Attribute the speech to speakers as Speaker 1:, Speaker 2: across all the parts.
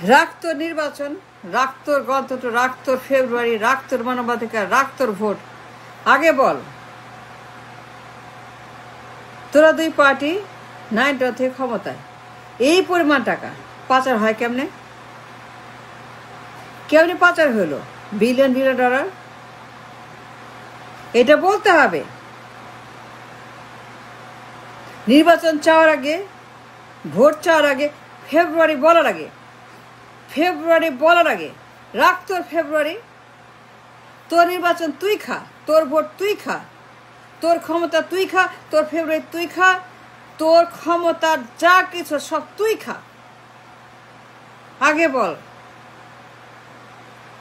Speaker 1: রাখ তোর নির্বাচন, রাখ তোর গণতন্ত্র, রাখ তোর ফেব্রুয়ারি, রাখ তোর মানবাধিকার, রাখ তোর ভোট। আগে বল, তোরা দুই পার্টি 9 থেকে ক্ষমতায়, এই পরিমাণ টাকা পাচার হয় কেমনে? কেমনি পাচার হলো বিলিয়ন বিলিয়ন ডলার? এটা বলতে হবে। নির্বাচন চাওয়ার আগে, ভোট চাওয়ার আগে, ফেব্রুয়ারি বলার আগে রাখ তোর ফেব্রুয়ারি, তোর নির্বাচন তুই খা, তোর ভোট তুই খা, তোর ক্ষমতা তুই খা, তোর ফেব্রুয়ারি তুই খা, তোর ক্ষমতার যা কিছু সব তুই খা। আগে বল,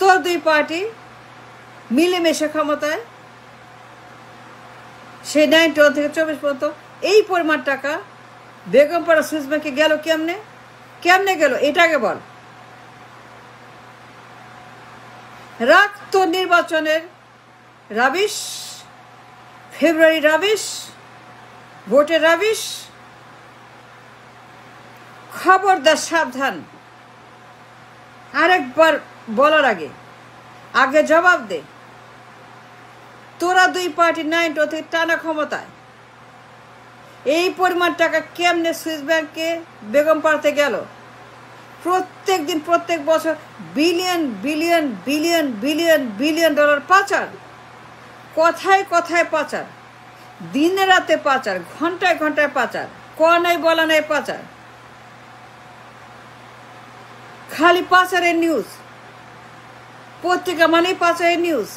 Speaker 1: তোর দুই পার্টি মিলেমিশে ক্ষমতায়, সেই 9 থেকে 24 পর্যন্ত এই পরিমাণ টাকা বেগমপাড়া সুইস ব্যাংকে গেল কেমনে গেল? এটা আগে বল। রাখ তোর নির্বাচনের রাবিশ, ফেব্রুয়ারি রাবিশ, ভোটের রাবিশ। খবরদার, সাবধান। আরেকবার বলার আগে জবাব দে। তোরা দুই পার্টি 9 থেকে টানা ক্ষমতায়, এই পরিমাণ টাকা কেমনে সুইস ব্যাংকে বেগমপাড়াতে গেল? প্রত্যেক দিন, প্রত্যেক বছর billion billion billion billion billion dollar পাচার। কথায় কথায় পাচার, দিনে রাতে পাচার, ঘন্টায় ঘন্টায় পাচার, নাই বলা নাই পাচার। খালি পাচারের নিউজ, পত্রিকা মানেই পাচারের নিউজ,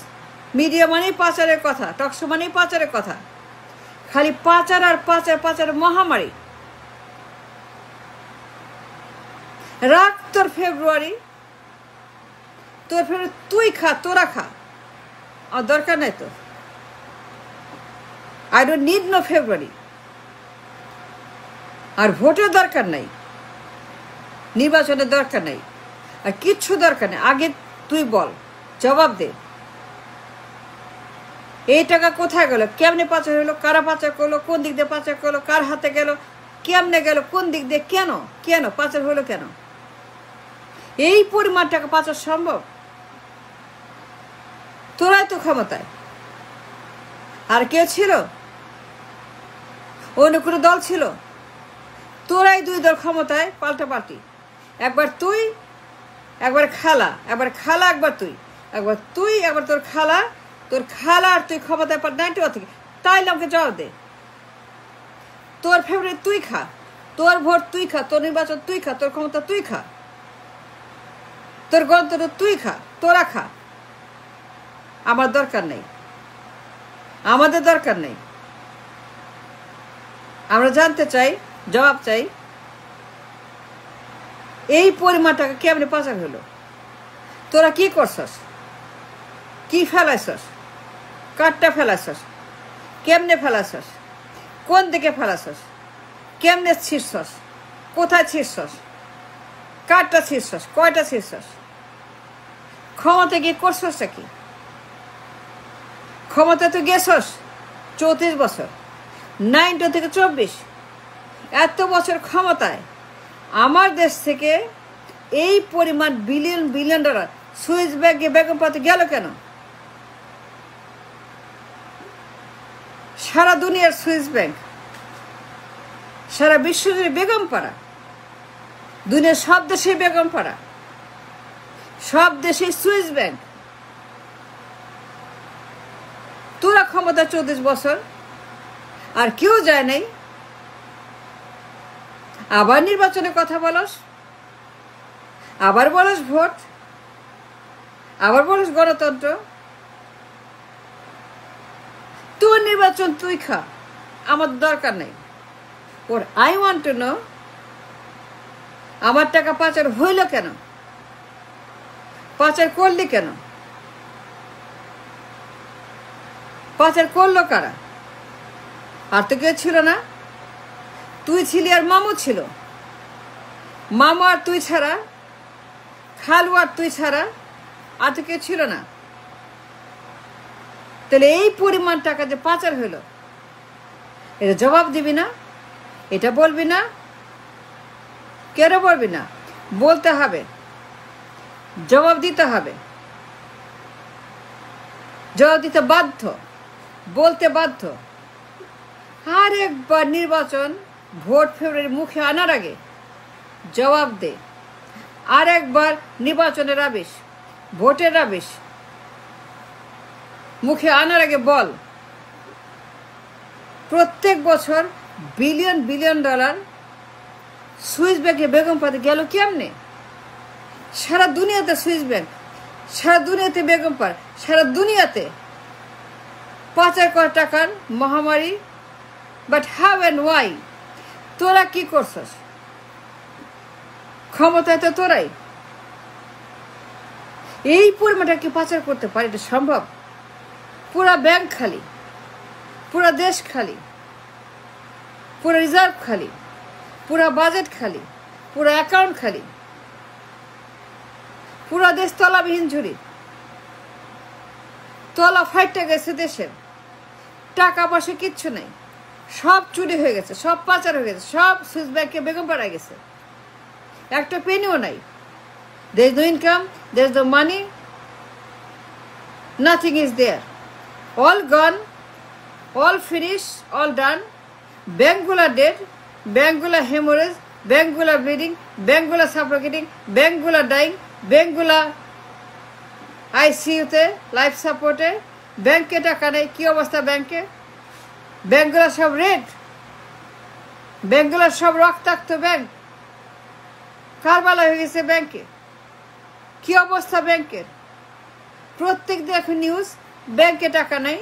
Speaker 1: মিডিয়া মানেই পাচারের কথা, টকশো মানেই পাচারের কথা। খালি পাচার আর পাচার, পাচারের মহামারী। রাখ তোর ফেব্রুয়ারি, তোর ফেব্রুয়ারি তুই খা, তোরা খা, আর দরকার নাই তোর। আই ডোন্ট নিড নো ফেব্রুয়ারি। আর ভোটের দরকার নাই, নির্বাচনের দরকার নাই, আর কিচ্ছু দরকার নেই। আগে তুই বল, জবাব দে। এই টাকা কোথায় গেল? কেমনে পাচার হলো? কারা পাচার করলো? কোন দিক দিয়ে পাচার করলো? কার হাতে গেল? কেমনে গেল? কোন দিক দিয়ে? কেন পাচার হলো? কেন এই পরিমাণ টাকা পাচার সম্ভব? তোরাই তো ক্ষমতায়, আর কেউ ছিল? অন্য কোনো দল ছিল? তোরাই দুই দল ক্ষমতায়, পাল্টাপাল্টি। একবার তুই, একবার খালা, একবার খালা, একবার তুই, একবার তুই, একবার তোর খালা আর তুই ক্ষমতায় 9 থেকে। তাইলে আমাকে জবাব দে। তোর ফেব্রুয়ারি তুই খা, তোর ভোট তুই খা, তোর নির্বাচন তুই খা, তোর ক্ষমতা তুই খা, তোর গণতন্ত্র তুই খা, তোরা খা। আমার দরকার নেই, আমাদের দরকার নেই। আমরা জানতে চাই, জবাব চাই, এই পরিমাণ টাকা কেমনে পাচার হলো? তোরা কি করছস? কি ফেলাইছস? কাঠটা ফেলাইছস? কেমনে ফেলাইছস? কোন দিকে ফেলাইছস? কেমনে ছিঁড়ছস? কোথায় ছিঁড়ছস? কাঠটা ছিঁড়ছস? কয়টা ছিঁড়ছস? ক্ষমতা গিয়ে করছসটা কি? ক্ষমতা তো গেছস 34 বছর, 9 থেকে 24, এত বছর ক্ষমতায়। আমার দেশ থেকে এই পরিমাণ বিলিয়ন বিলিয়ন ডলার সুইস ব্যাংকে বেগমপাড়াতে গেল কেন? সারা দুনিয়ার সুইস ব্যাংক, সারা বিশ্বজুড়ে বেগমপাড়া, দুনিয়ার সব দেশে বেগমপাড়া, সব দেশে সুইস ব্যাংক। তোরা ক্ষমতা 34 বছর, আর কেউ যায় নাই। আবার নির্বাচনের কথা বলস, আবার বলস ভোট, আবার বলস গণতন্ত্র। তোর নির্বাচন তুই খা, আমার দরকার নেই। ওর আই ওয়ান্ট টু নো, আমার টাকা পাচার হইল কেন? পাচার করলি কেন? পাচার করলো কারা? আর তো কেউ ছিল না। তুই ছিলি আর মামু ছিল। মামু আর তুই ছাড়া, খালু আর তুই ছাড়া আর তো কেউ ছিল না। তাহলে এই পরিমাণ টাকা যে পাচার হলো, এটা জবাব দিবি না? এটা বলবি না? কেন বলবি না? বলতে হবে। জবাব দিতে হবে, জবাব দিতে বাধ্য, বলতে বাধ্য। আর একবার নির্বাচন ভোট ফেব্রুয়ারি মুখে আনার আগে জবাব দে। আর একবার নির্বাচনের আবেশ, ভোটের আবেশ মুখে আনার আগে বল, প্রত্যেক বছর বিলিয়ন বিলিয়ন ডলার সুইস ব্যাংকে বেগম পাতি গেল কেমনে? সারা দুনিয়াতে সুইস ব্যাংক, সারা দুনিয়াতে বেগম পার, সারা দুনিয়াতে পাচার করা টাকার মহামারী। But how and why? তোরা কি করছস? ক্ষমতায় তো তোরাই। এই পরিমাণটা কি পাচার করতে পারে? এটা সম্ভব? পুরা ব্যাংক খালি, পুরা দেশ খালি, পুরা রিজার্ভ খালি, পুরা বাজেট খালি, পুরা অ্যাকাউন্ট খালি, পুরা দেশ তলাবিহীন ঝুড়ি। তলা ফাইটটা গেছে দেশের, টাকা পয়সা কিচ্ছু নেই, সব চুরি হয়ে গেছে, সব পাচার হয়ে গেছে, সব সুইস ব্যাংকে বেগম পাড়ায় গেছে, একটা পেনিও নাই। there is no income, there is no money, nothing is there, all gone, all finished, all done. ব্যাংকগুলা ডেড, ব্যাংকগুলা হেমোরেজ, ব্যাংকগুলা ব্লিডিং, ব্যাংকগুলা সাফোকেটিং, ব্যাংকগুলা ডাইং, ব্যাংকগুলা আইসিইউতে লাইফ সাপোর্টে, ব্যাংকে টাকা নেই। কী অবস্থা ব্যাংকে? ব্যাংকগুলা সব রেড, ব্যাংকগুলা সব রক্তাক্ত ব্যাংক, কারবালা হয়ে গেছে ব্যাংকে। কী অবস্থা ব্যাংকের? প্রত্যেক দিন এখন নিউজ, ব্যাংকে টাকা নেই,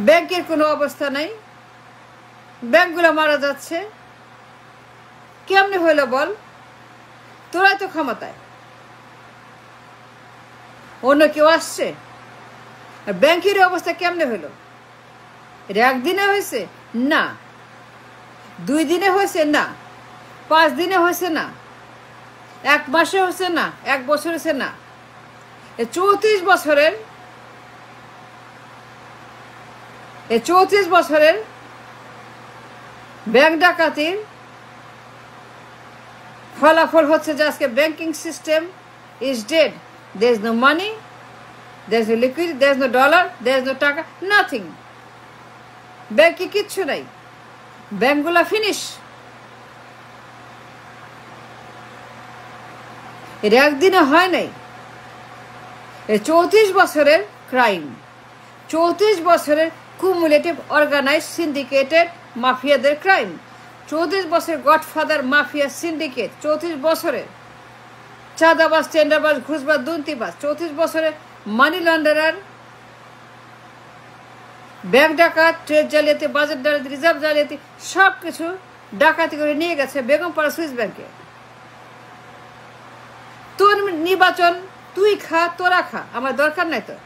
Speaker 1: ব্যাংকের কোনো অবস্থা নাই, ব্যাংকগুলো মারা যাচ্ছে। কেমনে হইল বল? তোরাই তো ক্ষমতায়, অন্য কেউ আসছে? আর ব্যাংকের অবস্থা কেমনে হইল? এটা একদিনে হয়েছে না, 2 দিনে হয়েছে না, 5 দিনে হয়েছে না, 1 মাসে হয়েছে না, 1 বছর হয়েছে না। 34 বছরের ব্যাংক ডাকাতির ফলাফল হচ্ছে যে আজকে banking system is dead. there is no money, there is no liquidity, there is no dollar, there is no টাকা, নাথিং। ব্যাংকে কিচ্ছু নাই, ব্যাংকগুলা ফিনিশ। এটা একদিনে হয় নাই, 34 বছরের ক্রাইম, 34 বছরের কুমুলেটিভ অর্গানাইজ সিন্ডিকেটেড মাফিয়াদের ক্রাইম, 34 বছরের গডফাদার মাফিয়া সিন্ডিকেট, 34 বছরের চাঁদাবাজ, টেন্ডারবাজ, ঘুষবাজ, দুর্নীতিবাজ, 34 বছরের মানি লন্ডারার, ব্যাংক ডাকাত, ট্রেড জালিয়াতি, বাজেট জালিয়াতি, রিজার্ভ জালিয়াতি, সব কিছু ডাকাতি করে নিয়ে গেছে বেগমপাড়া সুইস ব্যাংকে। তোর নির্বাচন তুই খা, তোরা খা, আমার দরকার নাই তো।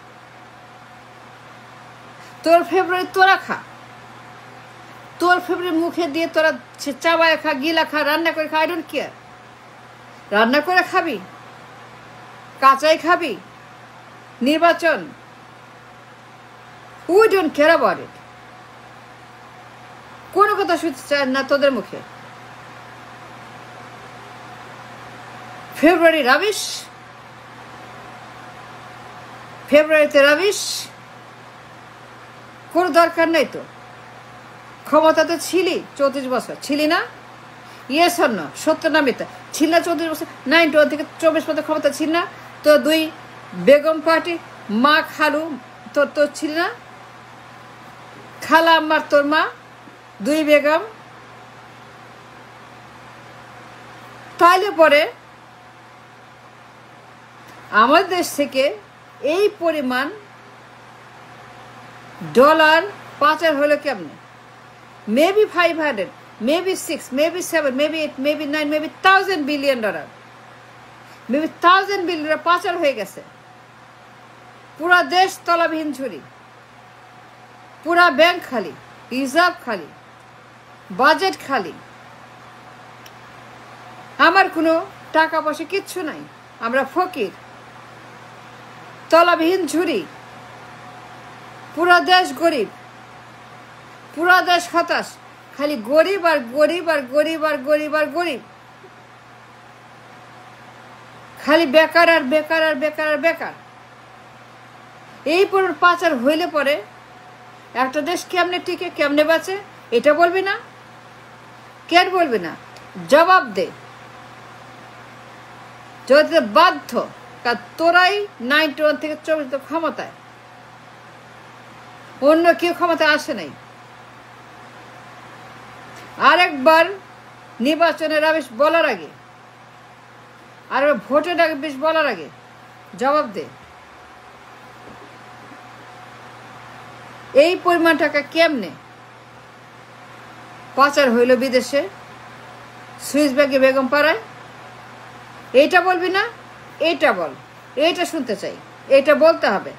Speaker 1: তোর ফেব্রুয়ারি তোরা খা, তোর ফেব্রুয়ারি মুখে দিয়ে তোরা চাবায় খা, গিলা খা, রান্না করে খা, আই ডোন্ট কেয়ার। রান্না করে খাবি, কাঁচাই খাবি, নির্বাচন, we don't care about it. কোনো কথা শুনতে চায় না তোদের মুখে। ফেব্রুয়ারি রাবিশ, ফেব্রুয়ারিতে রাবিশ, কোনো দরকার নেই তো। ক্ষমতা তো ছিলি 34 বছর, ছিলি না? ইয়েস অর নো, সত্য না মিথ্যা? ছিল না 34 বছর? 91 থেকে 24 বছর ক্ষমতা ছিল না? তো 2 বেগম পার্টি, মা খালু তোর ছিল না? খালা আম্মার তোর মা, 2 বেগম। তাইলে পরে আমাদের দেশ থেকে এই পরিমাণ ডলার পাচার হলো কেমনে? Maybe 500, maybe 6, maybe 7, maybe 8, maybe 9, maybe 1000 billion dollar, maybe 1000 billion dollar পাচার হয়ে গেছে। পুরা দেশ তলাবিহীন ঝুড়ি, পুরা ব্যাংক খালি, রিজার্ভ খালি, বাজেট খালি, আমার কোনো টাকা পয়সা কিচ্ছু নাই, আমরা ফকির, তলাবিহীন ঝুড়ি, পুরা দেশ গরিব, পুরা দেশ হতাশ, খালি গরিব আর গরিব আর গরিব আর গরিব আর গরিব। খালি বেকার আর বেকার আর বেকার আর বেকার। এই পরিমাণ পাচার হইলে পরে একটা দেশ কেমনে টিকে, কেমনে বাঁচে, এটা বলবি না? কেন বলবি না? জবাব দে। যদি বাধ্য, কারণ তোরাই 91 থেকে 24 ক্ষমতায়, অন্য কেউ ক্ষমতায় আসে নাই। আরেকবার নির্বাচনের আবেশ বলার আগে, আর ভোটের আগে বেশ বলার আগে জবাব দে। এই পরিমাণ টাকা কেমনে পাচার হইল বিদেশে, সুইস ব্যাংকে, বেগম পাড়ায়? এইটা বলবি না? এইটা বল, এইটা শুনতে চাই, এইটা বলতে হবে।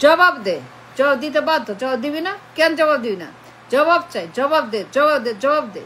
Speaker 1: জবাব দে। জবাব দিতে বাধ্য। জবাব দিবি না? কেন জবাব দিবি না? জবাব চাই, জবাব দে, জবাব দে, জবাব দে।